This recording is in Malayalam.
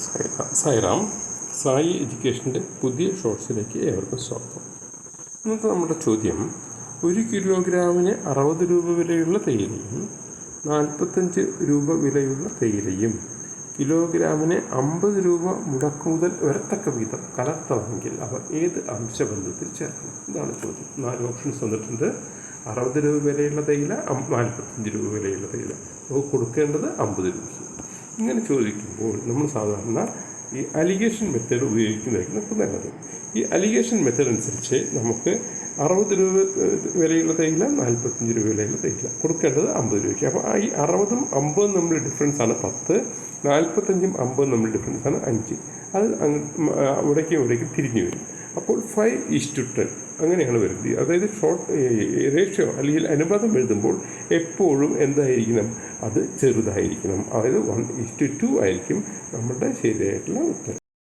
സായിറാം. സായി എഡ്യൂക്കേഷൻ്റെ പുതിയ ഷോർട്സിലേക്ക് ഏവർക്കും സ്വാഗതം. ഇന്നത്തെ നമ്മുടെ ചോദ്യം, 1 കിലോഗ്രാമിന് 60 രൂപ വിലയുള്ള തേയിലയും 45 രൂപ വിലയുള്ള തേയിലയും കിലോഗ്രാമിന് 50 രൂപ മുടക്കുമുതൽ വരത്തക്ക വിധം കലർത്തണമെങ്കിൽ അവ ഏത് അംശബന്ധത്തിൽ ചേർക്കണം? ഇതാണ് ചോദ്യം. 4 ഓപ്ഷൻസ് വന്നിട്ടുണ്ട്. 60 രൂപ വിലയുള്ള തേയില, 45 രൂപ വിലയുള്ള തേയില. നമുക്ക് കൊടുക്കേണ്ടത് 50 രൂപയ്ക്ക്. ഇങ്ങനെ ചോദിക്കുമ്പോൾ നമ്മൾ സാധാരണ ഈ അലിഗേഷൻ മെത്തേഡ് ഉപയോഗിക്കുന്നതായിരിക്കും നമുക്ക് നല്ലത്. ഈ അലിഗേഷൻ മെത്തേഡ് അനുസരിച്ച് നമുക്ക് 60 രൂപ വിലയുള്ള തേയില, 45 രൂപ വിലയുള്ള തേയില കൊടുക്കേണ്ടത് 50 രൂപയ്ക്ക്. അപ്പോൾ ഈ 60ഉം 50ഉം തമ്മിൽ ഡിഫറൻസാണ് 10, 45ഉം 50ഉം തമ്മിൽ ഡിഫറൻസാണ് 5. അത് ഇവിടേക്കും തിരിഞ്ഞു വരും. അപ്പോൾ 5:10 അങ്ങനെയാണ് വരുന്നത്. അതായത് റേഷ്യോ അല്ലെങ്കിൽ അനുപാതം എഴുതുമ്പോൾ എപ്പോഴും എന്തായിരിക്കണം? അത് ചെറുതായിരിക്കണം. അതായത് 1:2 ആയിരിക്കും നമ്മുടെ ശരിയായിട്ടുള്ള ഉത്തരം.